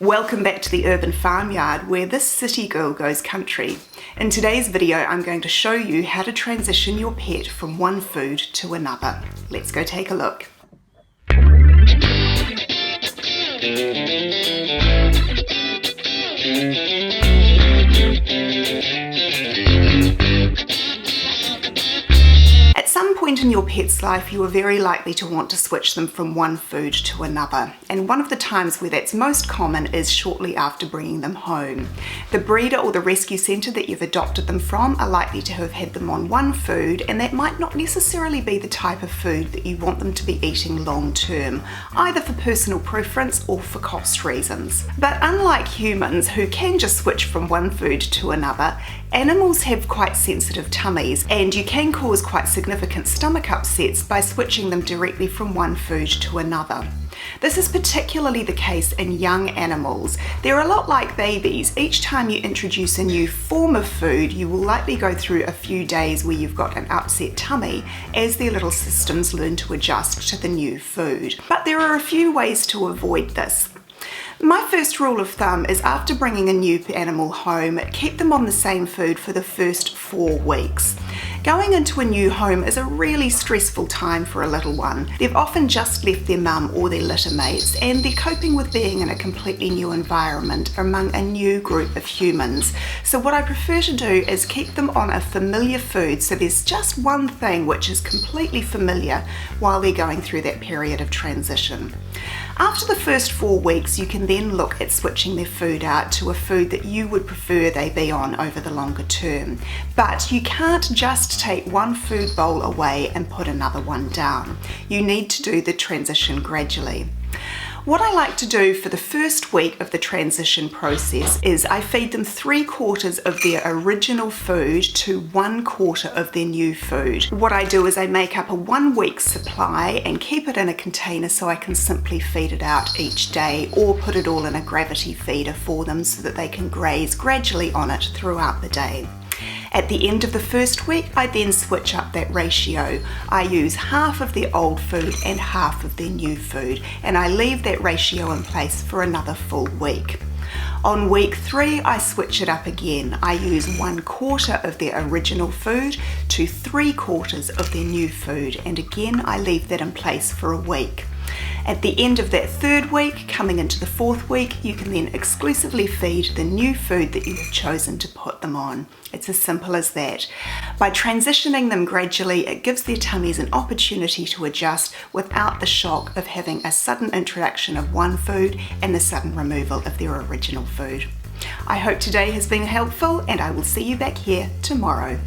Welcome back to the urban farmyard where this city girl goes country. In today's video I'm going to show you how to transition your pet from one food to another. Let's go take a look. At some point in your pet's life, you are very likely to want to switch them from one food to another. And one of the times where that's most common is shortly after bringing them home. The breeder or the rescue centre that you've adopted them from are likely to have had them on one food, and that might not necessarily be the type of food that you want them to be eating long term, either for personal preference or for cost reasons. But unlike humans, who can just switch from one food to another, animals have quite sensitive tummies, and you can cause quite significant stomach upsets by switching them directly from one food to another. This is particularly the case in young animals. They're a lot like babies. Each time you introduce a new form of food, you will likely go through a few days where you've got an upset tummy as their little systems learn to adjust to the new food. But there are a few ways to avoid this. My first rule of thumb is after bringing a new animal home, keep them on the same food for the first 4 weeks. Going into a new home is a really stressful time for a little one. They've often just left their mum or their litter mates, and they're coping with being in a completely new environment among a new group of humans. So what I prefer to do is keep them on a familiar food, so there's just one thing which is completely familiar while they're going through that period of transition. After the first 4 weeks, you can then look at switching their food out to a food that you would prefer they be on over the longer term. But you can't just take one food bowl away and put another one down. You need to do the transition gradually. What I like to do for the first week of the transition process is I feed them 3/4 of their original food to 1/4 of their new food. What I do is I make up a 1 week supply and keep it in a container so I can simply feed it out each day, or put it all in a gravity feeder for them so that they can graze gradually on it throughout the day. At the end of the first week, I then switch up that ratio. I use half of their old food and half of their new food, and I leave that ratio in place for another full week. On week 3, I switch it up again. I use 1/4 of their original food to 3/4 of their new food, and again I leave that in place for a week. At the end of that 3rd week, coming into the 4th week, you can then exclusively feed the new food that you have chosen to put them on. It's as simple as that. By transitioning them gradually, it gives their tummies an opportunity to adjust without the shock of having a sudden introduction of one food and the sudden removal of their original food. I hope today has been helpful, and I will see you back here tomorrow.